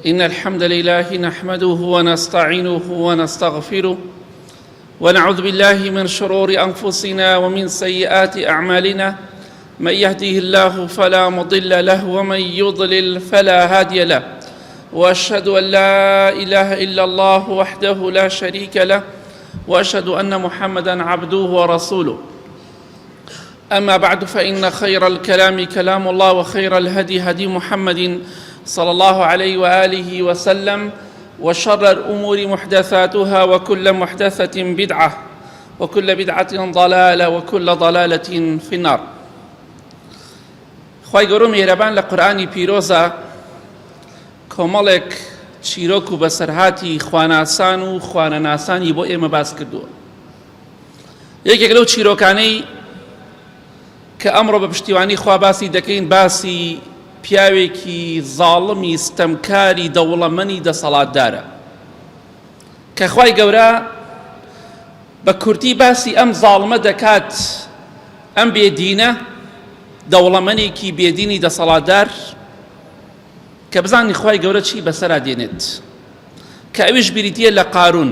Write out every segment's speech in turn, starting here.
إن الحمد لله نحمده ونستعينه ونستغفره ونعوذ بالله من شرور أنفسنا ومن سيئات أعمالنا. من يهده الله فلا مضل له ومن يضلل فلا هادي له، وأشهد أن لا إله إلا الله وحده لا شريك له، وأشهد أن محمدًا عبده ورسوله. أما بعد، فإن خير الكلام كلام الله، وخير الهدي هدي محمد صلى الله عليه وآله وسلم، وشر الأمور محدثاتها، وكل محدثة بدعة، وكل بدعة ضلالة، وكل ضلالة في النار. خوای گەورە میهرەبان لە قورئانی پیرۆزە کۆمەڵێک چیرۆک و بەسەرهاتی خواناسان و خوانەناسانی بۆ ئێمە باس کردووە. یەکێک لەو چیرۆکانەی کە ئەمڕۆ بە پشتیوانی خوا باسی دەکەین، باسی پیاوێکی زاڵمی ستەمکاری دەوڵەمەندی دەسەڵاتدارە کە خوای گەورە بە کورتی باسی ئەم زاڵمە دەکات، ئەم بێدینە دەوڵەمەندێکی بێدینی دەسەڵاتدار کە بزانی خوای گەورە چی بەسەرا دێنێت، کە ئەویش بریتیە لە قارون.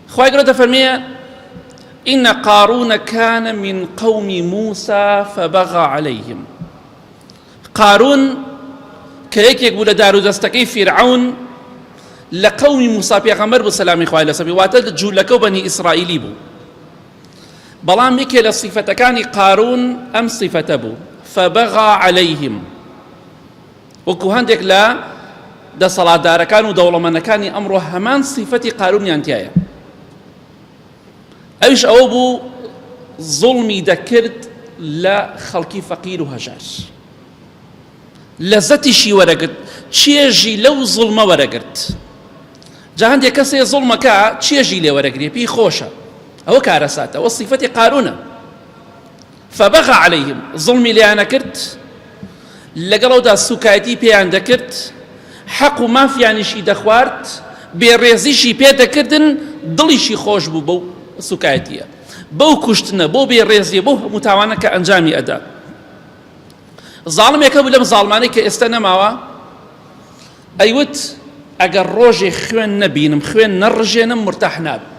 خوای گەورە دەفەرمێ: إن قارون كان من قوم موسى فبغى عليهم. قارون کە یەکێک بوو لە دارودەستەکەی فیرعون لە قەومی موسا پێغەمبەر بوو سەلامی خوای لەسەر بێ، واتە جوولەکە و بەنی ئیسرائیلی بوو. بەڵام یەکێ لە سیفەتەکانی قارون ئەم سیفەتە بوو، فبغى عليهم. وەکو هەندێک لە دەسەڵاتدارەکان و دەوڵەمەندەکانی ئەمڕۆ هەمان سیفەتی قارونیان تایە. ئەویش ئەوە بوو زوڵمی دەکرد لە خەڵکی فەقیر و هەژار، لەزەتیشی وەرەگرت، چێژی لەو زوڵمە وەرەگرت. جا هەندێک کەسێ زوڵمەکە چێژی لێ وەرەگرێ، پێی خۆشە، ئەوە کارەساتە، ئەوە سیفەتی قارونە. فبغى عليهم، زوڵمی لێیانە کرد، لەگەڵەوەدا سوکایەتی پێیان دەکرد، حەق و مافیانیشی دەخوارد، بێڕێزیشی پێ دەکردن، دڵیشی خۆش بوو بەو سوکایەتیە، بەو کوشتنە، بۆ بێڕێزیە، بۆ هەموو تاوانە کە ئەنجامی ئەدا. زاڵمێکە بوو لەم زاڵمانەی کە ئێستا نەماوە، ئەیوت ئەگەر ڕۆژێ خوێن نەبینم، خوێن نەڕژێنم، مرتاح نابم.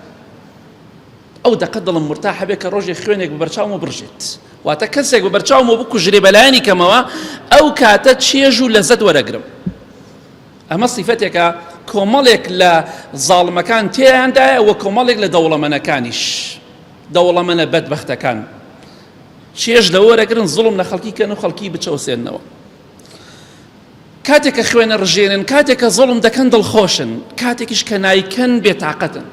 ئەو دەقەت دڵم مرتاح هەبێ کە ڕۆژێ خوێنێک ببەرچاومە بڕژێت، واتە کەسێک ببەرچاومە بکوژرێ بەلایانی کەمەوە، ئەو کاتە چێژ و لەزەت وەرەگرم. ئەمە سیفەتێکە کۆمەڵێک لە زاڵمەکان تێیاندایە، وە کۆمەڵێک لە دەوڵەمەندەکانیش، دەوڵەمەندە بەدبەختەکان چێژ لە وەرەگرن، زوڵم لە خەڵکی کەن و خەڵکی بچەوسێننەوە. کاتێک کە خوێنە ڕژێنن، کاتێک کە زوڵم دەکەن دڵخۆشن، کاتێکیش کە نایکەن بێتاقەتن.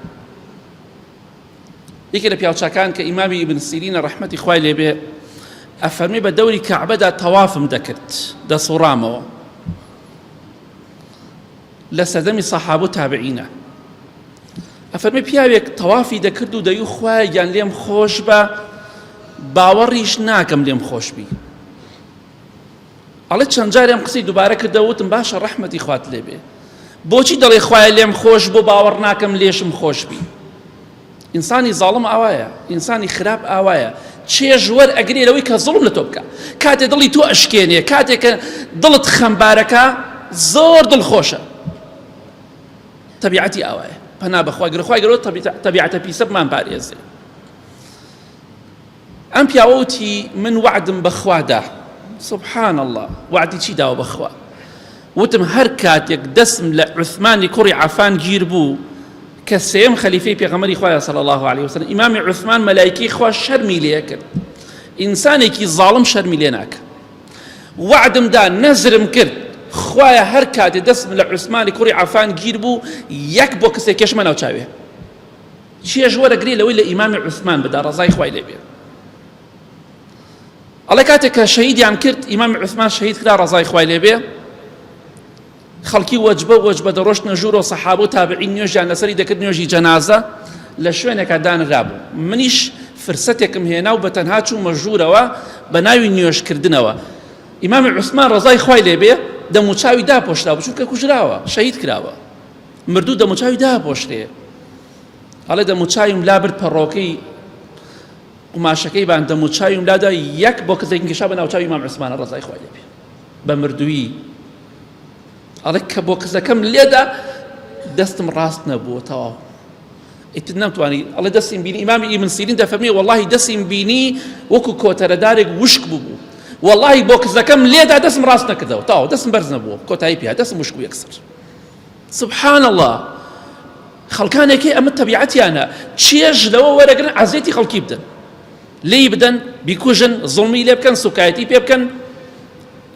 یەکێ لە پیاوچاکان کە ئیمامی ئیبن سیرینە ڕەحمەتی خوای لێبێ ئەفەرمێ بە دەوری کەعبەدا تەوافم دەکرد، دەسوڕامەوە لە سەردەمی سەحابە و تابعینە. ئەفەرمێ پیاوێک تەوافی دەکرد و دەیوو خوای گیان لێم خۆش بە، باوەڕیش ناکەم لێم خۆش بی. ئەڵێ چەند جارێم قسەی دووبارە کردەوە، وتم باشە ڕەحمەتی خوات لێبێ، بۆچی دەڵێ خوای لێم خۆش بۆ باوەڕ ناکەم لێشم خۆش بی؟ ئینسانی زاڵم ئاوایە، ئینسانی خراپ ئاوایە، چێژ وەرئەگرێ لەوەی کە زوڵم لە تۆ بکە. کاتێ دڵی تۆ ئەشکێنێ، کاتێک کە دڵت خەمبارەکە، زۆر دڵخۆشە. تەبیعەتی ئاوایە، پەنا بەخوای گەورە، خوای گەورە تەبیعەتە پیسە بمان پارێزێ. ئەم پیاوەتی من وعدم بەخوادا، سبحان الله، وعدی چی داوە بەخوا؟ وتم هەر کاتێک دەستم لە عوثمانی کوڕی عەفان گیر بوو کە سێم خەلیفەی پێغەمبەری خوایە صلی الله عليه وسلم، ئیمامی عوثمان مەلایکەی خوا شەرمی لێ کرد، ئینسانێکی زاڵم شەرمی لێ ناکە. وعدم دا، نەزرم کرد، خوایە هەر کاتێ دەستم لە عوثمانی کوڕی عەفان گیر بوو، یەک بۆ کەسێک کێشمە ناوچاوێ، چێژ وەرەگرێ لەوەی لە ئیمامی عوثمان بدا، ڕەزای خوای لێبێ. ئەڵێ کاتێک کە شەهیدیان کرد، ئیمامی عوثمان شەهید کرا، ڕەزای خوای لێبێ، خەڵکی وەجبە دەڕۆشتنە ژوورە و سەحابە و تابعین نوێژیان لەسەری دەکرد، نوێژی جەنازە لە شوێنێکە دانرابوو. منیش فرسەتێکم هێنا و بەتەنها چوومە ژوورەوە بە ناوی نوێژکردنەوە. ئیمامی عوثمان ڕەزای خوای لێبێ دەموچاوی داپۆشراوە، چونکە کوژراوە، شەهید کراوە، مردوو دەموچاوی داپۆشرێ. ئەڵێ دەموچاویم لا برد پەڕۆکەی قماشەکەی بان دەموچاویم لادا، یەک بۆ کەسێکی کێشا بە ناوچاوی ئیمام عوسمانە ڕەزای خوای لێبێ بە مردووی. ئەڵێ کە بۆ کزەکەم لێدا دەستم ڕاست نەبووە تەواو ئیتر نەمتوانی ئەڵێ دەستیم بینی ئیمامی ئیبن سیرین دەفەرمێ وەڵڵاهی دەستیم بینی وەکو کۆتەرەدارێک وشک بوو وەڵڵاهی بۆ کزەکەم لێدا دەستم ڕاست نەکردەوە تەواو دەستم بەرز نەبووە کۆتایی پێ دەستم وشک بوو یەکسەر سبحان الله خەڵکانێکی ئەمە تەبیعەتیانە چێژ لەوە وەرەگرن عەزێتی خەڵکی بدەن لێی بدەن بیکوژن زوڵمی لێ بکەن سوکایەتی پێ بکەن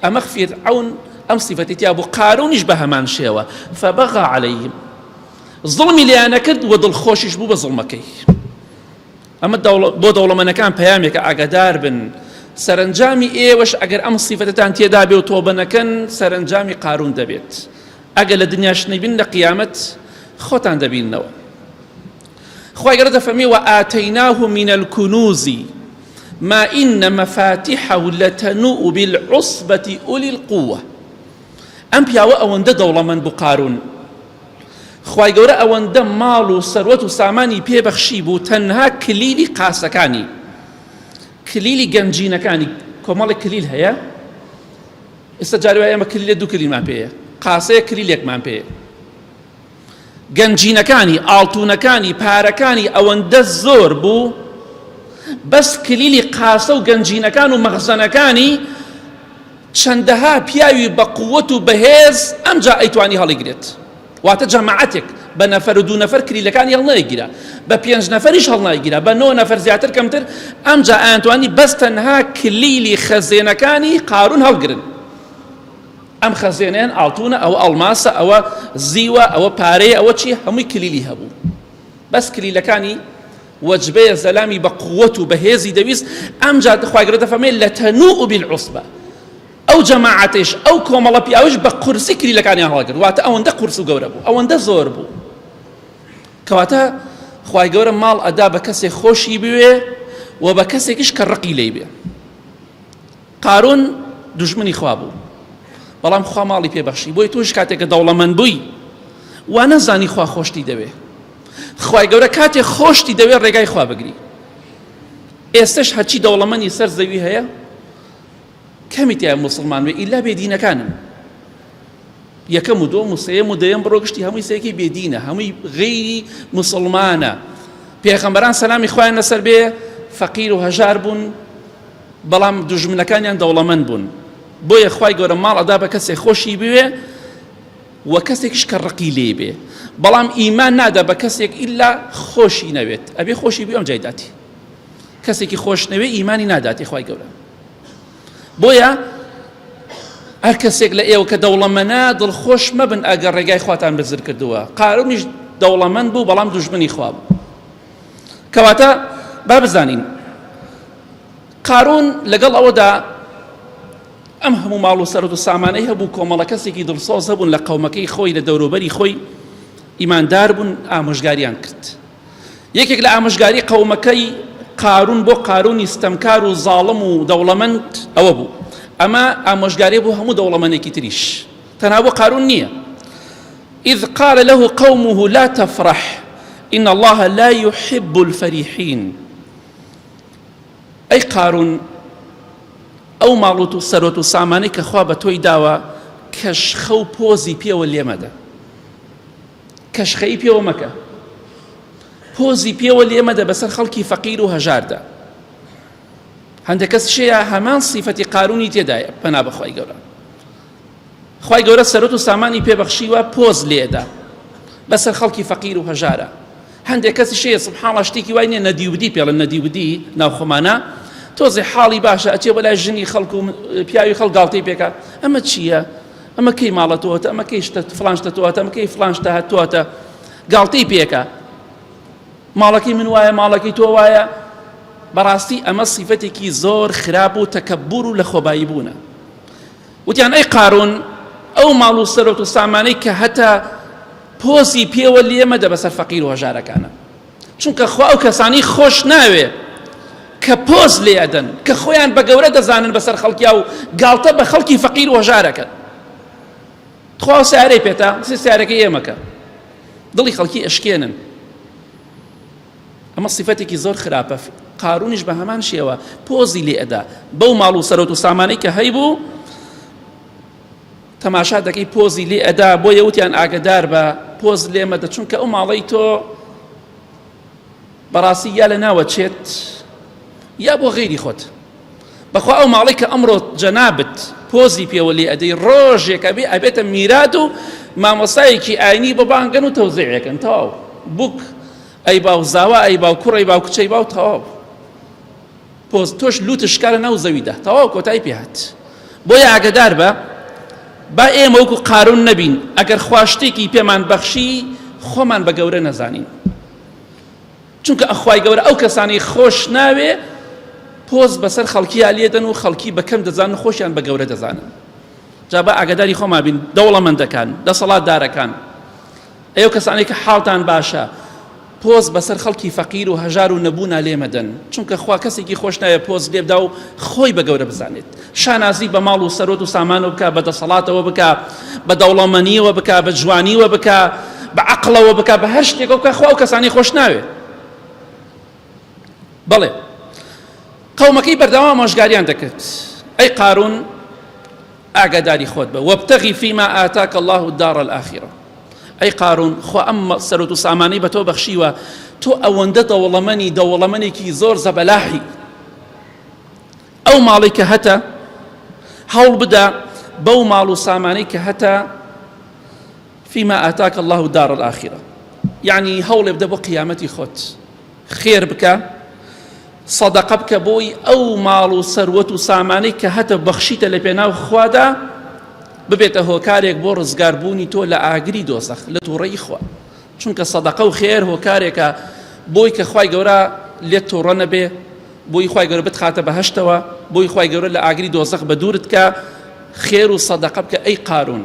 ئەمە فیرعەون ئەم سیفەتی تیا بوو قارونیش بە هەمان شێوە فبغى عليهم زڵمی لێیانە کرد و دڵخۆشیش بوو بە زڵمەکەی ئەمە بۆ دەوڵەمەندەکان پەیامێکە ئاگادار بن سەرنجامی ئێوەش ئەگەر ئەم سیفەتتان تێدا بێ و تۆبە نەکەن سەرنجامی قارون دەبێت ئەگەر لە دنیاش نەبین لە قیامەت خۆتان دەبینەوە خوای گەورە دەفەرمێ وآتەیناه من الكنوز ما إن مفاتحه لتنوء بالعصبة أولي القوة ئەم پیاوە ئەوەندە دەوڵەمەند بوو قارون خوای گەورە ئەوەندە ماڵ و سەروەت و سامانی پێبەخشی بوو تەنها کلیلی قاسەکانی کلیلی گەنجینەکانی کۆمەڵێک کلیل هەیە ئێستا جارێ وایە ئەمە کلیلە دوو کلیلمان پێیە قاسەیە کلیلێکمان پێیە گەنجینەکانی ئاڵتونەکانی پارەکانی ئەوەندە زۆر بوو بەس کلیلی قاسە و گەنجینەکان و مەخزەنەکانی چەندەها پیاوی بە قووەت و بەهێز ئەمجا ئەیتوانی هەڵیگرێت واتە جەماعەتێک بە نەفەر و دوو نەفەر کلیلەکانی هەڵنایگیرە بە 5 نەفەریش هەڵنایگیرە بە 9 نەفەر زیاتر کەمتر ئەمجا ئەیانتوانی بەس تەنها کلیلی خەزێنەکانی قارون هەڵگرن ئەم خەزێنیان ئاڵتونە ئەوە ئەڵماسە ئەوە زیوە ئەوە پارەیە ئەوە چی هەمووی کلیلی هەبوو بەس کلیلەکانی وەجبەیە زەلامی بە قووەت و بەهێزی دەویست ئەمجا خوای گەورە دەفەرمێ لەتەنوء بالعصبە ئەو جەماعەتش ئەو کۆمەڵە پیاوەش بە قورسی کلیلەکانیان هەڵگرت واتە ئەوەندە قورس و گەورە بوو ئەوەندە زۆر بوو کەواتە خوای گەورە ماڵ ئەدا بە کەسێک خۆشی بوێ و بە کەسێکیش کە ڕقی لێی بێ قارون دوژمنی خوا بوو بەڵام خوا ماڵی پێبەخشی بۆی تۆش کاتێککە دەوڵەمەند بووی وا نەزانی خوا خۆشتی دەوێ خوای گەورە کاتێک خۆشتی دەوێ ڕێگای خوا بگری ئێستش هەرچی دەوڵەمەندی سەر زەوی هەیە کەمی تیا موسڵمان بێ ئیلا بێدینەکانن یەکەم و دۆم و سێم و دەیەم بڕۆ گشتی هەمووی سێکی بێدینە هەمووی غەیری موسڵمانە پێغەمبەران سەلامی خوایان لەسەر بێ فەقیر و هەژار بوون بەڵام دوژمنەکانیان دەوڵەمەند بوون بۆیە خوای گەورە ماڵ ئەدا بە کەسێک خۆشی بوێ و کەسێکیش کە ڕقی لێ بێ بەڵام ئیمان نادا بە کەسێک ئیلا خۆشی نەوێت ئەبێ خۆشی بێ ئەم جای داتی کەسێکی خۆش نەوێ ئیمانی ناداتی خوای گەورە بۆیە هەر کەسێک لە ئێوە کە دەوڵەمەنە دڵخۆش مەبن ئەگەر ڕێگای خواتان بزر کردووە قارونیش دەوڵەمەند بوو بەڵام دوژمنی خوا بوو کەواتە با بزانین قارون لەگەڵ ئەوەدا ئەم هەموو ماڵ و سەرەت و سامانەی هەبوو کۆمەڵە کەسێکی دڵسۆز هەبوون لە قەومەکەی خۆی لە دەوروبەری خۆی ئیماندار بوون ئامۆژگاریان کرد یەکێک لە ئامۆژگاری قەومەکەی قارون بۆ قارونی ستەمکار و زاڵم و دەوڵەمەند ئەوە بوو ئەمە ئامۆژگاری بۆ هەموو دەوڵەمەندێکی تریش تەنها بۆ قارون نییە إذ قال له قومه لا تفرح إن الله لا يحب الفرحين أي قارون ئەو ماڵوت و سەرۆت و سامانەی کە خوا بە تۆی داوە کەشخە و پۆزی پێوە لێ مەدە کەشخەی پێوە مەکە پۆزی پێوە لێ مەدە بەسەر خەڵکی فەقیر و هەژاردا هەندێک کەس شەیە هەمان سیفەتی قارونی تێدایە پەنا بە خوای گەورە خوای گەورە سەرۆت و سامانی پێبەخشیوە پۆز لێدا بەسەر خەڵکی فەقیر و هەژارە هەندێک کەس شەیە سوبحانڵڵا شتێکی وای نییە نەدیودی پێڵن نەدیودی ناوخۆمانە تۆزێ حاڵی باشە ئەچێ بەلای ژنی خەڵک و پیاوی خەڵک گاڵتەی پێکات ئەمە چییە ئەمە کەی ماڵەتەوەتە ئەمە کەی شتە فڵان شتەوەتە ئەمە کەی فڵان شتە هاتووەتە گاڵتەی پێکە ماڵەکەی من وایە ماڵەکەی تۆ وایە بەڕاستی ئەمە سیفەتێکی زۆر خراپ و تەکەببور و لە خۆبایی بوونە وتیان ئەی قارون ئەو ماڵ و سەرۆت و سامانەی کە هەتا پۆزی پێوە لێ مەدە بەسەر فەقیر و هەژارەکانە چونکە خوا ئەو کەسانی خۆش ناوێ کە پۆز لێ ئەدەن کە خۆیان بە گەورە دەزانن بەسەر خەڵکیا و گاڵتە بە خەڵکی فەقیر و هەژارەکەن خوا سیارەی پێتا سیارەکەی ئێمەکە دڵی خەڵکی ئەشکێنن ئەمە سیفەتێکی زۆر خراپە قارونیش بە هەمان شێوە پۆزی لێ ئەدا بەو ماڵ و سەرۆت و سامانەی کە هەیبوو تەماشا دەکەی پۆزی لێ ئەدا بۆ یەوتیان ئاگدار بە پۆز لێمەدە چونکە ئەو ماڵەی تۆ بەڕاستی یا لە ناوەچێت یا بۆ غەیری خۆت بەخوا ئەو ماڵەی کە ئەمڕۆ جەنابت پۆزی پێوە لێ ئەدەی ڕۆژێکە بێ ئەبێتە میرات و مامۆستایەکی ئاینی بە بانگەن و تەوزیعەکەن تەواو بووک ئەی باو زاوا ئەی باو کوڕ ئەی باو کچەی باو تەواو پۆز تۆش لوتش کارە ناو زەویدا تەواو کۆتایی پێهات بۆیە ئاگدار بە با ئێمە وەکو قارون نەبین ئەگەر خوا شتێکی پێمان بەخشی خۆمان بە گەورە نەزانین چونکە ئەخوای گەورە ئەو کەسانی خۆش ناوێ پۆز بەسەر خەڵکییا لێدەن و خەڵکی بەکەم دەزانن خۆشیان بە گەورە دەزانن جا بە ئاگداری خۆمان بین دەوڵەمەندەکان دەسەڵاتدارەکان ئێوە کەسانی کە حاڵتان باشە پۆز بەسەر خەڵکی فەقیر و هەژار و نەبوونا لێمەدەن چونکە خوا کەسێکی خۆش نایە پۆز لێبدا و خۆی بە گەورە بزانێت شانازی بە ماڵ و سەرۆت و سامانەوە بکە بە دەسەڵاتەوە بکە بە دەوڵەمەندیەوە بکە بە جوانیوە بکە بە عەقڵەوە بکە بە هەر شتێکەوە بکە خوا ئەو کەسانی خۆش ناوێ بەڵێ قەومەکەی بەردەوام ئامۆژگاریان دەکرد ئەی قارون ئاگاداری خۆت بە وابتغی فيما آتاك الله الدار الآخرة ئەی قارون خوا ئەم سەرۆت و سامانەی بە تۆ بەخشیوە تۆ ئەوەندە دەوڵەمەندێکی زۆر زەبەلاحی ئەو ماڵی کە هەتە هەوڵ بدە بەو ماڵ و سامانەی کە هەتە فيما آتاك الله الدار الآخرة يعني هەوڵێ بدە بۆ قیامەتی خۆت خێر بکە صدقه بکە بۆی ئەو ماڵ و سەروەت و سامانەی کە هەتە بەخشیتە لە پێناو خوادا ببێتە هۆکارێک بۆ ڕزگاربوونی تۆ لە ئاگری دۆزەخ لە تووڕەی خوا چونکە سەدەقە و خێر هۆکارێکە بۆی کە خوای گەورە لێت تووڕە نەبێ بۆی خوای گەورە بتخاتە بەهەشتەوە بۆی خوای گەورە لە ئاگری دۆزەخ بە دوورت کە خێر و سەدەقە بکە ئەی قارون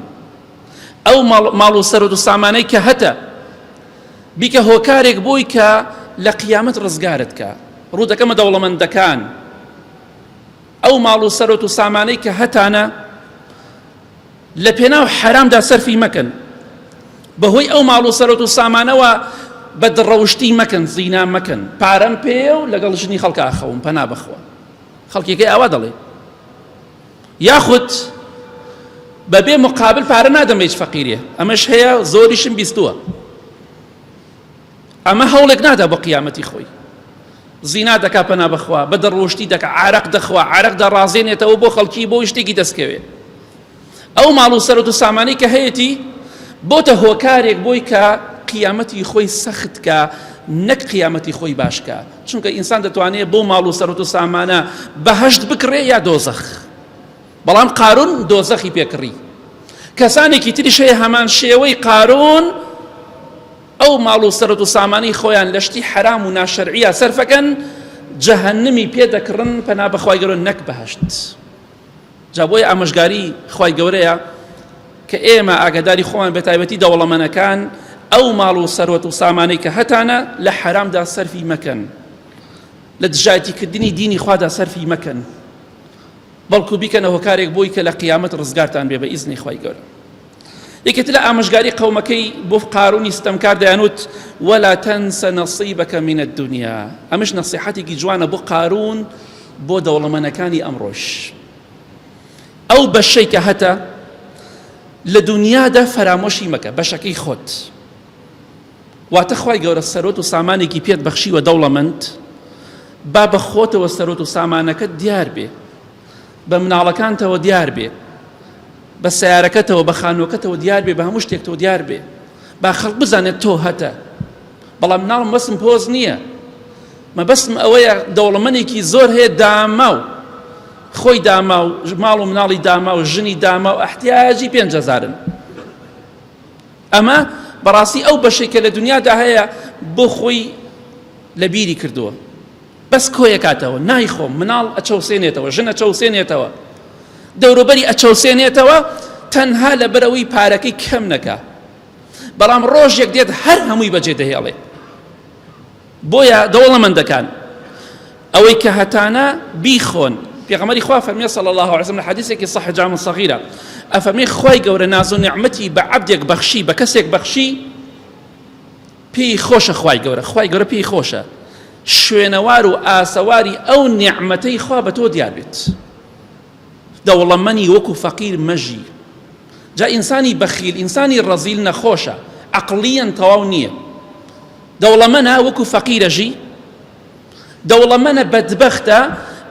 ئەو ماڵ و سەروەت و سامانەی کە هەتە بیکە هۆکارێک بۆی کە لە قیامەت ڕزگارت کە ڕوو دەکەمە دەوڵەمەندەکان ئەو ماڵ و سەروەت و سامانەی کە هەتانە لە پێناو حرامدا سەرفی مەکەن بەهۆی ئەو ماڵ و سەروەت و سامانەوە بە دڕەوشتی مەکەن زینا مەکەن پارەم پێ و لەگەڵ ژنی خەڵکە ئاخەوم پەنا بەخوا خەڵکێکی ئاوا دەڵێ یاخود بەبێ مقابل پارە نادەم هیچ فەقیرێ ئەمەش هەیە زۆریشم بیستووە ئەمە هەوڵێک نادا بۆ قیامەتی خۆی زینا دەکا پەنا بەخوا بە دڕۆشتی دەکا عارەق دەخوا عارەق دەڕازێنێتەوە بۆ خەڵکی بۆ شتێکی دەستکەوێ ئەو ماڵ و سەروەت و سامانەی کە هەیەی بۆتە هۆکارێک بۆی کە قیامەتی خۆی سەخت کە نەک قیامەتی خۆی باشکە چونکە ئینسان دەتوانێت بۆ ماڵ و سەروەت و سامانە بەهەشت بکڕێ یا دۆزەخ بەڵام قارون دۆزەخی پێکڕی کەسانێکی تریش هەیە هەمان شێوەی قارون ئەو ماڵ و سەروەت و سامانەی خۆیان لە شتی حرام و ناشەرعیە سەرفەکەن جەهەنەمی پێدەکڕن پەنا بە خوای گەورە نەک بەهەشت جا بۆیە ئامۆژگاری خوای گەورەیە کە ئێمە ئاگاداری خۆمان بەتایبەتی دەوڵەمەندەکان ئەو ماڵ و سەروەت و سامانەی کە هەتانە لە حرامدا سەرفی مەکەن لە دژایەتیکردنی دینی خوادا سەرفی مەکەن بەڵکو بیکەنە هۆکارێک بۆی کە لە قیامەت ڕزگارتان بێ بە ئیزنی خوای گەورە یەکێتر لە ئامۆژگاری قەومەکەی بۆ قارونی ستەمکار دەیانوت ولا تنس نصيبك من الدنيا ئەمەش نەسیحەتێکی جوانە بۆ قارون بۆ دەوڵەمەندەکانی ئەمڕۆژ ئەو بەشەی کە هەتە لە دنیادا فەرامۆشی مەکە بەشەکەی خۆت واتە خوای گەورە سەرۆت و سامانێکی پێت بەخشیوە دەوڵەمەند با بە خۆتەوە سەرۆت و سامانەکەت دیار بێ بە مناڵەکانتەوە دیار بێ بە سیارەکەتەوە بە خانووەکەتەوە دیار بێ بە هەموو شتێکتەوە دیار بێ با خەڵک بزانێت تۆ هەتە بەڵام مناڵم بەسم پۆز نییە مەبەستم ئەوەیە دەوڵەمەندێکی زۆر هەیە داما و خۆی داما و ماڵ و مناڵی داما و ژنی داما و احتیاجی 5,000 ئەمە بەڕاستی ئەو بەشێک کە لە دنیادا هەیە بۆ خۆی لە بیری کردووە بەس کۆیە کاتەوە نای خۆم مناڵ ئەچەوسێنێتەوە ژن ئەچەوسێنێتەوە دەوروبەری ئەچەوسێنێتەوە تەنها لە بەرەوەی پارەکەی کەم نەکا بەڵام ڕۆژێک دێت هەر هەمووی بەجێ دەهێڵێ بۆیە دەوڵەمەندەکان ئەوەی کە هەتانە بیخۆن پێغەمبەری خوا فەرمێ صلی الله علیه وسلم لە حەدیثێکی صحیح جامع صغیرە ئەفەرمێ خوای گەورە ناز و نیعمەتی بە عەبدێک بەخشی بە کەسێک بەخشی پێی خۆشە خوای گەورە پێی خۆشە شوێنەوار و ئاسەواری ئەو نیعمەتەی خوا بە تۆ دیار بێت دەوڵەمەندی وەکو فەقیر مەژی جا ئینسانی بەخیل ئینسانی ڕەزیل نەخۆشە عەقلیەن تەواو نییە دەوڵەمەندە وەکو فەقیرەژی دەوڵەمەندە بەدبەختە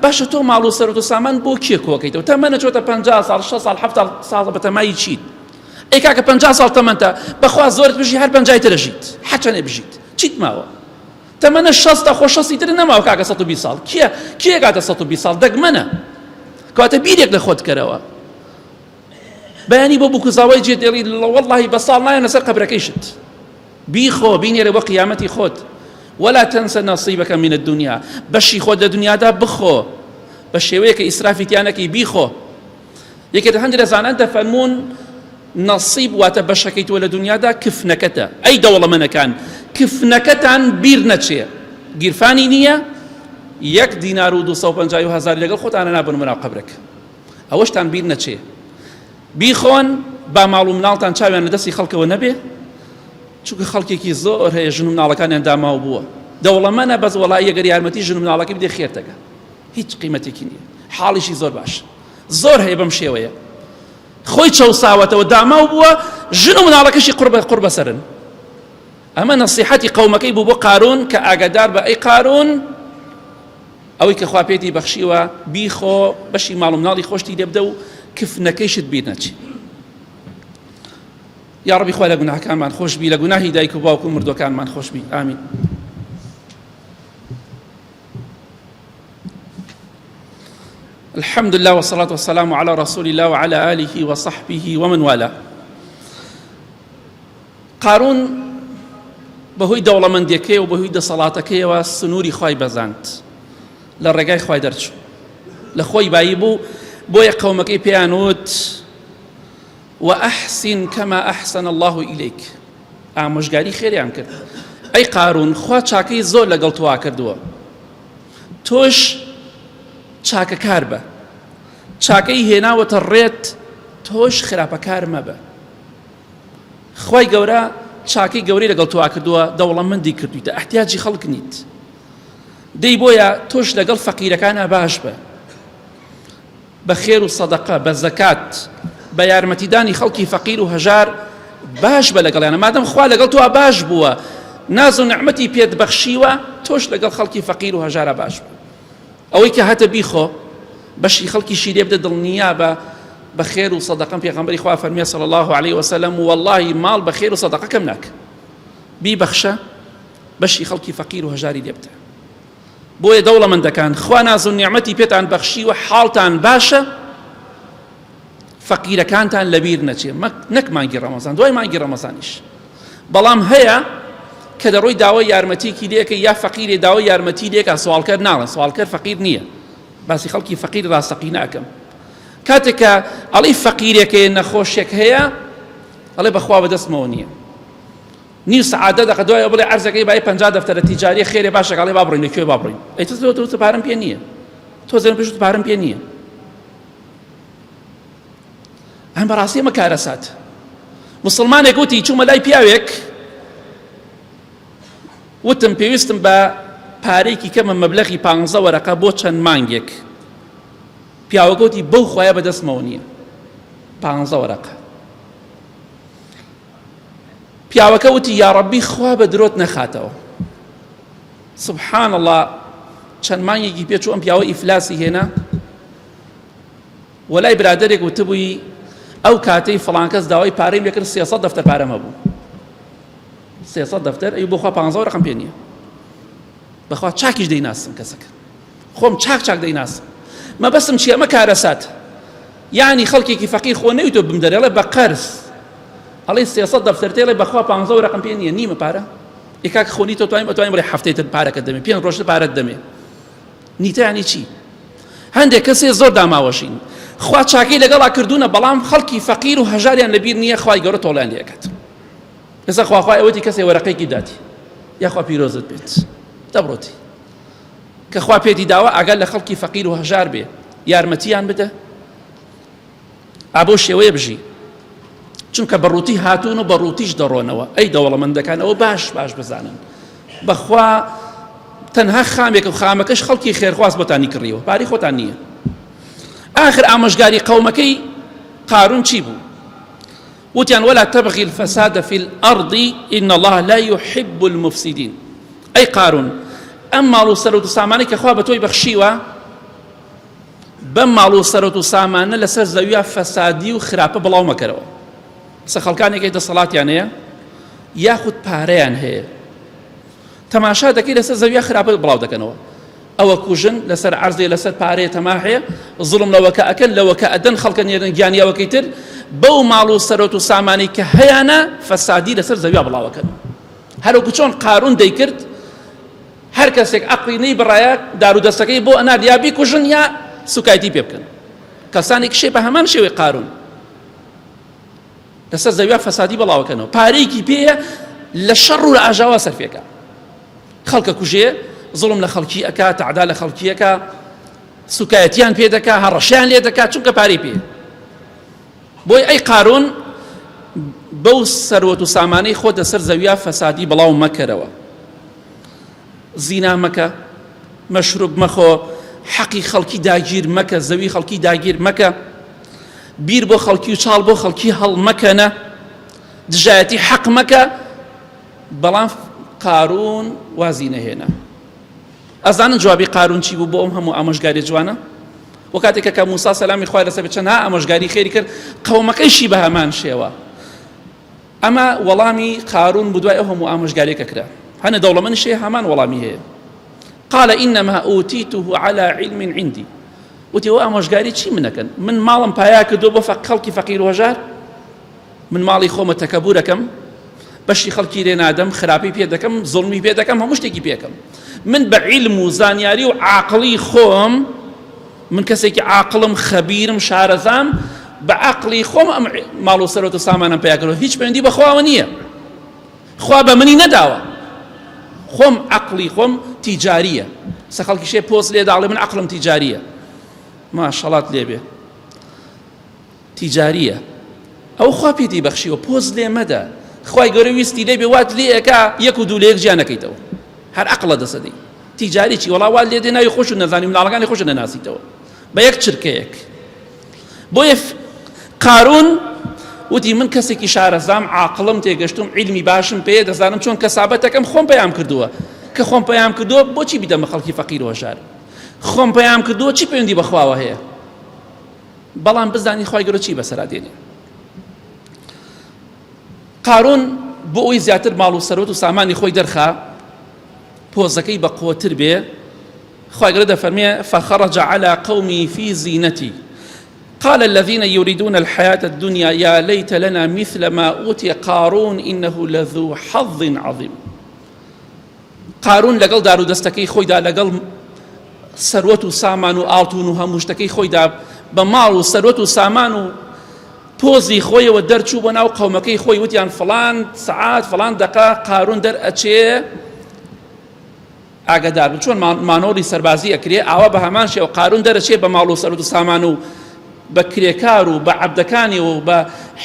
باشە تۆ ماڵ و سەرۆت و سامان بۆ کێ کۆکەیتەوە تەمەنە چۆتە 50 ساڵ 6 ساڵ 7 ساڵ بەتەمایی چیت ئەی کاکە 50 ساڵ تەمەنتە بەخوا زۆرت بژی هەر 50 ترەژیت حەچەنێ بژیت چیت ماوە تەمەنە 60 خۆ 60 تر نەماوە کاکە 120 ساڵ کێ کاتە 120 ساڵ دەگمەنە کاتە بیرێک لە خۆت کەرەوە بەیانی بۆ بکوزاوای جێ دێڵی وەڵڵاهی بە ساڵ نایە لەسەر قەبرەکەیشت بیخۆ بینێرە بۆ قیامەتی خۆت ولا تنسى نصيبك من الدنيا بشي خود الدنيا دا بخو بشيويك إسرافي تيانكي بيخو يكاد هندر زانان تفرمون نصيب واتبشكيت ولا دنيا دا كفنكتا أي دولة من كان كفنكتا بيرنتشي جيرفاني نية 1 دينار و 250 هزار لقل خود أنا نابن من قبرك أوشتان بيرنتشي بيخون با معلوم نالتان شاوي أنا دسي خلق ونبي چونکە خەڵکێکی زۆر هەیە ژن و مناڵەکانیان داماو بووە دەوڵەمەندە بەس وەڵای ئەگەر یارمەتی ژن و مناڵەکەی بدێ خێرتەکە هیچ قیمەتێکی نییە حاڵیشی زۆر باش زۆر هەیە بەم شێوەیە خۆی چەوساوەتەوە داماو بووە ژن و مناڵەکەشی قوربە سەرن ئەمە نەسیحەتی قەومەکەی بوو بۆ قارون کە ئاگادار بە ئەی قارون ئەوەی کە خوا پێتی بەخشیوە بیخۆ بەشی ماڵ و مناڵی خۆشتی لێ بدە و کفنەکەیشت بیر نەچی يا ربي خوالي قناح كان من خوش بي لقناهي دايك وباوكم مردو كان من خوش بي آمين الحمد لله والصلاة والسلام على رسول الله وعلى آله وصحبه ومن والاه قارون بهوي دولة من ديكي وبهوي دا صلاتكي وسنوري خواي بزانت للرقاي خواي درشو لخواي بايبو بويا قومكي بيانوت وأحسن كما أحسن الله إليك ئامۆژگاری خێریان کرد ئەی قارون خوا چاکەی زۆر لەگەڵ تۆوا کردووە تۆش چاکەکار بە چاکەی هێناوەتە ڕێت تۆش خراپەکار مەبە خوای گەورە چاکەی گەورەی لەگەڵ تۆوا کردووە دەوڵەمەندی کردویتە احتیاجی خەڵک نیت دەی بۆیە تۆش لەگەڵ فەقیرەکانە باش بە بە خێر و سەدەقە بە زەکات بە یارمەتیدانی خەڵکی فەقیر و هەژار باش بە لەگەڵیانە مادەم خوا لەگەڵ تۆ باش بووە ناز و نعمەتی پێت بەخشیوە تۆش لەگەڵ خەڵکی فەقیر و هەژارە باش بوو ئەوەی کە هاتە بیخۆ بەشی خەڵکیشی لێ بدە دڵنیا بە خێر و سەدەقەم پێغەمبەری خوا فەرموویە صلی الله عليه وسلم والله ماڵ بە خێر و سەدەقە کەم ناکە بیبەخشە بەشی خەڵکی فەقیر و هەژاری لێ بدە بۆیە دەوڵەمەندەکان خوا ناز و نیعمەتی پێتان بەخشیوە حاڵتان باشە فەقیرەکانتان لەبیر نەچێ نەک مانگی ڕەمەزان دوای مانگی ڕەمەزانیش بەڵام هەیە کە دەڕۆی داوای یارمەتیکی لێکە یا فەقیرێ داوای یارمەتی لێکە سوالکەر ناڵێن سوالکەر فەقیر نییە باسی خەڵکی فەقیر ڕاستەقی ناکەم کاتێک کە ئەڵی فەقیرێکە نەخۆشێک هەیە ئەڵێ بەخوا بەدەستمەوە نییە نیو سەعادە دەقە دوای بڵێ عەرزەکەی بای 50 دەفتەرە تیجاری خێرێ باشە ئەڵێ با بڕۆین لەکوێ با بڕۆین ئەی تۆ پارەم پێ نییە تۆ زێن پێش پارەم پێ نییە ئەم بەڕاستی ئەمە کارەسات مسلمانێک وتی چوومە لای پیاوێک وتم پێویستم بە پارەیەکی کەمە مەبلەغی 15 وەرەقە بۆ چەند مانگێک پیاوەکە وتی بەو خوایە بەدەستمەوە نییە 15 وەرەقە پیاوەکە وتی یا ڕەبی خوا بە درۆت نەخاتەوە سبحان الله چەند مانگێکی پێچوو ئەم پیاوە ئیفلاسی هێنا وەلای برادەرێک وتبووی ئەو کاتەی فڵان کەس داوای پارەیم لێ کرد 300 دەفتەر پارەمە بوو 300 دەفتەر ئەی بۆ خوا 15 وەرەقەم پێ نییە بەخوا چاکیش دەیناسم کەسەکە خۆم چاک دەیناسم مەبەستم چییە ئەمە کارەسات یعنی خەڵکێکی فەقیر خۆ نەویتۆ بمدەرێڵێ بە قەرز ئەڵێ 300 دەفتەر تێڵێ بەخوا 15 وەرەقەم پێ نییە نیمە پارە ئێکاک خۆنی تۆ توانیم بڵێ هەفتەیتر پارەکە دەمێ 5 ڕۆژتر پارەت دەمێ نیتە یعنی چی هەندێک کەسێ زۆر داماوەشین خوا چاکەی لەگەڵا کردوونە بەڵام خەڵکی فەقیر و هەژاریان لەبیر نییە خوای گەورە تۆڵیان لێکات ئێستا خوا ئەوەتی کەسێ وەرەقەیەکی داتی یاخوا پیرۆزت بێت دەبڕۆتی کە خوا پێتی داوە ئەگەر لە خەڵکی فەقیر و هەژار بێ یارمەتیان بدە ئابۆ شێوەیە بژی چونکە بەڕووتی هاتوون و بەڕووتیش دەڕۆنەوە ئەی دەوڵەمەندەکانەوە باش بزانن بەخوا تەنها خامێک و خامەکەش خەڵکی خێرخواست بۆتانی کڕیەوە پاری خۆتان نییە آخر ئامۆژگاری قەومەکەی قارون چی بوو وتيان ولا تبغي الفساد في الأرض إن الله لا يحب المفسدين. أي قارون أما لو سرت ساماني كخوا بتوي بخشيوا بمالو سرت سامان لسر زويا فسادي وخرابة بلاو مكروا سخلكاني كيد الصلاة يعني ياخد باريان هي تماشا دكي لسر زويا خرابة بلاو دكنوا أو كوجن لسر عرضي لسر باري تماحية ظلم لو كأكل لو كأدن خلقا يرنجانيا وكيتر بو مالو سرت ساماني كهيانا فسادي لسر زويا بلاو كنوا هلو كشون قارون ديكرت هر کەسێک عەقڵی نەی بڕایە دار و دەستەکەی بۆ ئەنار یا بیکوژن یا سوکایەتی پێ بکەن. کەسانی کشێ بە هەمان شێوەی قارون لەسەر زەویا فەسادی بەڵاوەکەنەوە پارەیەکی پێیە لە شەڕ و لە ئاژاوا سەرفێکە خەڵکە کوژێ زوڵم لە خەڵکی ئەکا تەعدا لە خەڵکی ئەکا سوکایەتیان پێ دەکا هەڕەشیان لێ دەکا چونکە پارەی پێ بۆی ئەی قارون بەو سەروەت و سامانەی خۆت لەسەر زەویا فەسادی بەڵاو مەکەرەوە زینا مەکە مەشروب مەخۆ حەقی خەڵکی داگیر مەکە زەوی خەڵکی داگیر مەکە بیر بۆ خەڵکی و چاڵ بۆ خەڵکی هەڵ مەکەنە دژایەتی حەق مەکە بەڵام قارون وازی نەهێنا. ئەزانن جوابی قارون چی بوو بۆ ئەم هەموو ئامۆژگاری جوانە؟ وە کاتێکە کە موسا سەلامی خوای لەسەر بێت چەندها ئامۆژگاری خێری کرد قەومەکەیشی بە هەمان شێوە. ئەمە وەڵامی قارون بوو دوای ئەو هەموو ئامۆژگاریەکە کرا. هەنە دەوڵەمەندیشێ هەمان وەڵامی هەیە. قال إنما أوتيته على علم عندي. وتي هو ئامۆژگاری چی منەکەن؟ من ماڵم پایا کردووە بۆ خەڵکی فەقیر و هەژار؟ من ماڵی خۆمە تەکەبور دەکەم بەشی خەڵکی لێ نادەم خراپی پێ دەکەم زوڵمی پێ دەکەم هەموو شتێکی پێکەم. من بە عیلم و زانیاری و عاقڵی خۆم من کەسێکی عاقڵم خەبیرم شارەزام بە عاقڵی خۆم ئەم ماڵ و سەرۆت و سامانم پیا کردووە هیچ پەیوەندی بە خواوە نییە. خوا بە منی نەداوە. خۆم عەقڵی خۆم تیجاریە. سە خەڵکیشێ پۆست لێ داڵێ من عەقڵم تیجاریە. ماشەڵات لێبێ. تیجاریە. ئەو خوا پێتی بەخشیوە پۆست لێ مەدە. خوای گەورە ویستی لێ بێ وات لێ ئەکا یەک و دوو لە یەک جیا نەکەیتەوە. هەر عەقڵە دەسەدەی. تیجاری چی؟ وەڵا وا لێ دێ ناوی خۆش و نەزانی مناڵەکانی خۆش نەناسیتەوە. بە یەک چرکەیەک. بۆیە قارون وتی من کەسێکی شارەزام عاقڵم تێگەشتوم عیلمی باشم پێیە دەزانم چۆن کەسابەتەکەم خۆم پەیام کردووە کە خۆم پەیام کردووە بۆچی بیدەم بە خەڵکی فەقیر و هەژار خۆم پەیام کردووە چی پەیوەندی بەخواوە هەیە بەڵام بزانی خوای گەورە چی بەسەرا دێنێ. قارون بۆ ئەوی زیاتر ماڵ و سەرۆت و سامانی خۆی دەرخا پۆزەکەی بە قووەتر بێ خوای گەورە دەفەرمێ فخرج على قومي في زينتي قال الذين يريدون الحياة الدنيا يا ليت لنا مثل ما أوتي قارون إنه لذو حظ عظيم. قارون لەگەڵ دار و دەستەکەی خۆیدا لەگەڵ سەروەت و سامان و ئاڵتون و هەموو شتەکەی خۆیدا بە ماڵ و سەروەت و سامان و پۆزی خۆیەوە دەرچوو بە ناو قەومەکەی خۆی وتیان فڵان سەعات فڵان دەقا قارون دەرئەچێ ئاگادار بن چۆن مانۆڵی سەربازی ئەکرێ ئاوا بە هەمان شێوە قارون دەرەچێ بە ماڵ و سەروەت و سامان و بە کرێکار و بە عەبدەکانی و بە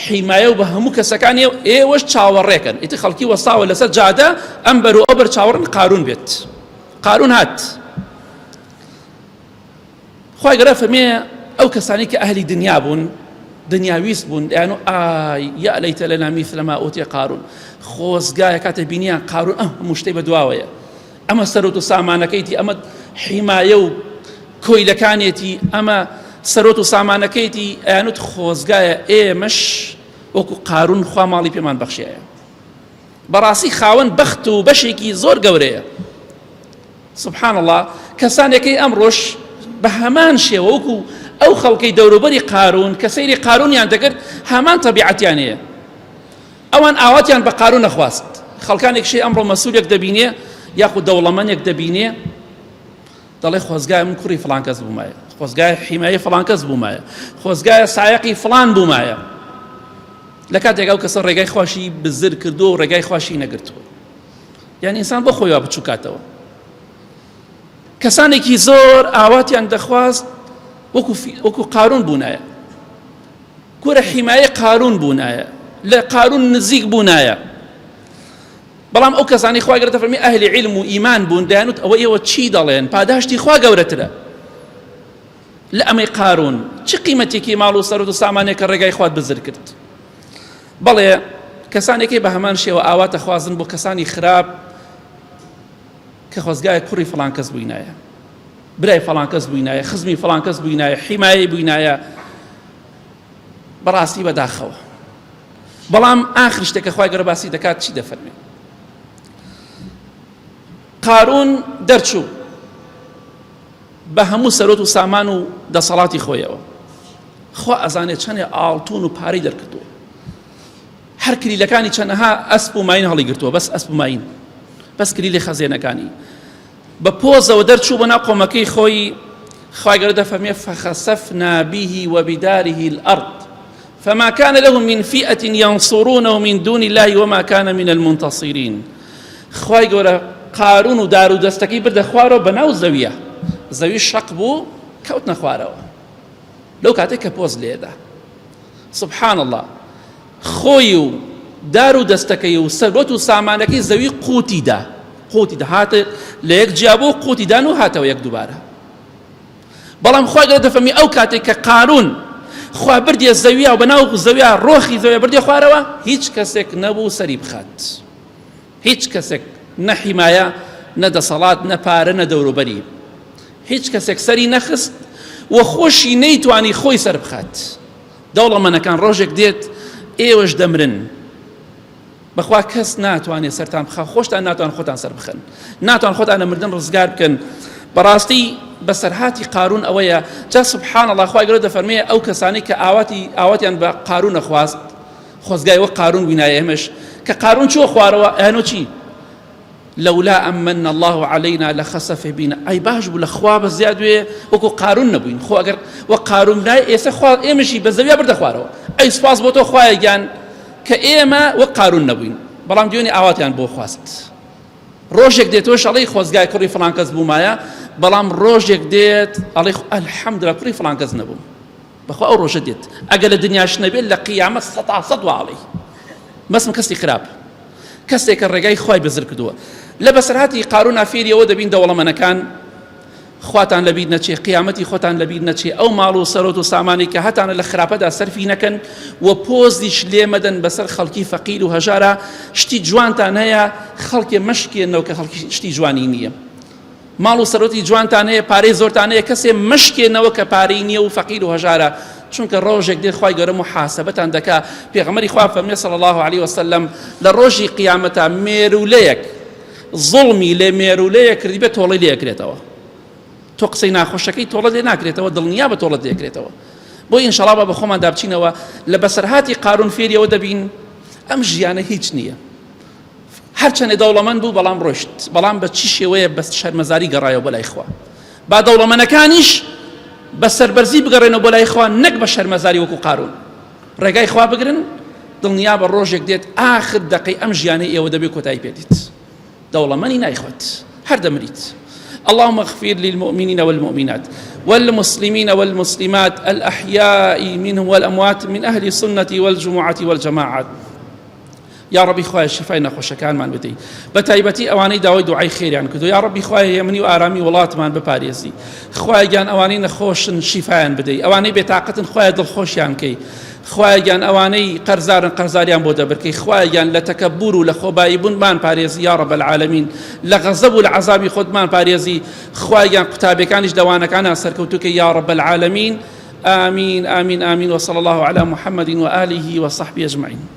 حیمایە و بە هەموو کەسەکانی ئێوەش چاوەڕێکن ئیتر خەڵکی وەساوە لەسەر جادە ئەم بەر و ئەو بەر چاوەڕن قارون بێت. قارون هات خوای گەورە فەرمێ ئەو کەسانی کە ئەهلی دنیا بوون دنیاویست بوون یانو ئای یا لەیتە لەنا میثل ما ئوتیە قارون خۆزگایە کاتە بینیان قارون هەموو شتەی بەدواوەیە ئەمە سەرۆت و سامانەکەیتی ئەمە حیمایە و کۆیلەکانێتی ئەمە سەرۆت و سامانەکەیتی ئەیانوت خۆزگایە ئێمەش وەکو قارون خوا ماڵی پێمان بەخشیایە. بەڕاستی خاوەن بەخت و بەشێکی زۆر گەورەیە. سبحان الله کەسانێکی ئەمڕۆژ بە هەمان شێوە وەکو ئەو خەڵکەی دەوروبەری قارون کە سەیری قارونیان دەکرد هەمان تەبیعەتیان هەیە. ئەوان ئاواتیان بە قارون نەخواست. خەڵکانێکشی ئەمڕۆ مەسوولێک دەبینێ یاخود دەوڵەمەندێک دەبینێ دەڵێ خۆزگایە من کوڕی فڵان کەس بوومایە خۆزگایە حیمایە فڵان کەس بوومایە خۆزگایە سایەقی فڵان بوومایە لە کاتێک ئەو کەسە ڕێگای خواشی بزر کردو و ڕێگای خواشی نەگرتووە یعنی ئینسان بۆ خۆیەوە بچووکاتەوە. کەسانێکی زۆر ئاواتیان دەخواست وەکو قارون بوونایە کوورە حیمایە قارون بوونایە لە قارون نزیک بوونایە بەڵام ئەو کەسانی خوای گەورە دەفەرمێ ئەهلی عیلم و ئیمان بوون دەیانوت ئەوە ئێوە چی دەڵێن پاداشتی خوا گەورەترە لە ئەمەی قارون چ قیمەتێکی ماڵ و سەرۆت و سامانێک کە ڕێگای خوات بزر کرد. بەڵێ کەسانێکی بە هەمان شێوە ئاواتە خوازن بۆ کەسانی خراپ کە خۆزگایە کوڕی فڵان کەس بووینایە، برای فڵان کەس بووینایە، خزمی فڵان کەس بووینایە، حیمایەی بووینایە، بەڕاستی بەداخەوە. بەڵام ئاخر شتێکە خوای گەورە باسی دەکات چی دەفەرمێ؟ قارون دەرچوو بە هەموو سەرۆت و سامان و دەسەڵاتی خۆیەوە، خوا ئەزانێت چەندێ ئاڵتون و پارەی دەرکردووە، هەر کلیلەکانی چەندەها ئەسپ و ماین هەڵی گرتووە، بەس ئەسپ و ماین، بەس کلیلی خەزێنەکانی بە پۆزەوە دەرچوو بە ناو قۆمەکەی خۆی. خوای گەورە دەفەرمێ فخسفنا به وبداره الأرض فما كان لهم من فئة ينصرونه من دون الله وما كان من المنتصرين. خوای گەورە قارون و دار و دەستەکەی بردە خوارەوە بەناو زەویە، زەوی شەق بوو کەوتنە خوارەوە لەو کاتێک کە پۆز لێدا. سبحان الله، خۆی و دار و دەستەکەی و سەرۆت و سامانەکەی زەوی قوتیدا هاتە لە یەک جیابۆ قوتیدان و هاتەوە یەک دووبارە. بەڵام خوای گەورە دەفەرمێ ئەو کاتێک کە قارون خوا بردیە زەویە و بەناو زەویە ڕۆخی زەویە بردیە خوارەوە، هیچ کەسێک نەبوو سەری بخات، هیچ کەسێک نە حیمایە نە دەسەڵات نە پارە نە دەوروبەری، هیچ کەسێک سەری نەخست و خۆشی نەیتوانی خۆی سەر بخات. دەوڵەمەندەکان ڕۆژێک دێت ئێوەش دەمرن، بەخوا کەس ناتوانێت سەرتان بخات، خۆشتان ناتوان خۆتان سەر بخەن، ناتوان خۆتان لە مردن ڕزگار بکەن. بەڕاستی بەسەرهاتی قارون ئەوەیە. جا سبحان الله، خوای گەورە دەفەرمێ ئەو کەسانی کە ئاواتیان بە قارون نەخواست، خۆزگای وەک قارون بووینایە ئێمەش، کە قارون چووە خوارەوە ئەیانۆ چی؟ لولا أمن الله علينا لخسف بنا. أي باش بوو لە خوا بە زیادوێ وەکو قارون نەبووین. خۆ ئەگەر وەک قارون نای ئێستا خوا ئێمەشی بە زەویە بردە خوارەوە. ئەی سوپاس بۆ تۆ خوایە گیان کە ئێمە وەک قارون نەبووین، بەڵام دوێنێ ئاواتیان بۆ خواست. ڕۆژێک دێتەوە شەڵی خۆزگای کوڕی فڵان کەس بوومایە، بەڵام ڕۆژێک دێت ئەڵێ ئەلحەمدوللا کوڕی فڵان کەس نەبووم. بەخوا ئەو ڕۆژە دێت ئەگەر لە دنیاش نەبێت لە قیامەت سەد واڵی بەسم کەسی خراپ، کەسێک کە ڕێگای خوای بەزر کردووە. لە بەسەرهاتی قارون ئافێریەوە دەبین دەوڵەمەندەکان خواتان لەبیر نەچێ، قیامەتی خۆتان لەبیر نەچێ، ئەو ماڵ و سەرۆت و سامانی کە هەتانە لە خراپەدا سەرفی نەکەن و پۆزیش لێ مەدەن بەسەر خەڵکی فەقیر و هەژارە. شتی جوانتان هەیە خەڵکێ مەشکێنەوە کە خەڵکی شتی جوانی نییە، ماڵ و سەرۆتی جوانتان هەیە پارەی زۆرتان هەیە کەسێ مەشکێنەوە کە پارەی نییە و فەقیر و هەژارە، چونکە ڕۆژێک دێت خوای گەورە محاسەبەتان دەکا. پێغەمبەری خوا فەرمێ صلی الله علیه وسلم لە ڕۆژی قیامەتە مێرولەیەک زڵمی لێ مێرولەیە کردی بێت تۆڵەی لێ ئەکرێتەوە، تۆ قسەی ناخۆشەکەی تۆڵە لێ ناکرێتەوە، دڵنیا بە تۆڵەت لێکرێتەوە. بۆ ئینشەڵا بە خۆمان دابچینەوە لە بەسەرهاتی قارون فێریەوە دەبین ئەم ژیانە هیچ نییە. هەرچەندێ دەوڵەمەند بوو بەڵام ڕۆیشت، بەڵام بە چی شێوەیە بە شەرمەزاری گەڕایەوە بە لای خوا. با دەوڵەمەندەکانیش بە سەربەرزی بگەڕێنەوە بۆ لای خوا، نەک بە شەرمەزاری وەکو قارون. ڕێگای خوا بگرن، دڵنیا بە ڕۆژێک دێت ئاخر دەقەی ئەم ژیانەی ئێوە دەبێت کۆتایی پێدیت. دەوڵەمەندی نایخوات، هەر دەمریت. اللهم اغفر للمؤمنين والمؤمنات والمسلمين والمسلمات الأحياء منهم والأموات من أهل السنة والجمعة والجماعات. يا ربي خوای شفای نەخۆشەکانمان بدەی، بە تایبەتی ئەوانەی داوای دوعای خێریان کردو. یا ربی خوای هێمنی و ئارامی وڵاتمان بپارێزی. خوای گیان ئەوانەی نەخۆشن شیفایان بدەی، ئەوانەی بێتاقەتن خوای دڵخۆشیان کەی. خوای گیان ئەوانەی قەرزارن قەرزاریان بۆ دەبرکەی. خوای گیان لە تەکەببور و لە خۆبایی بوونمان پارێزی یا رب العالمین، لە غەزەب و لە عەزابی خۆتمان پارێزی. خوای گیان قوتابەکانیش دەوانەکانیان سەرکەوتووکەی یا رب العالمین. آمين آمين آمين وصلى الله على محمد وآله وصحبه أجمعين.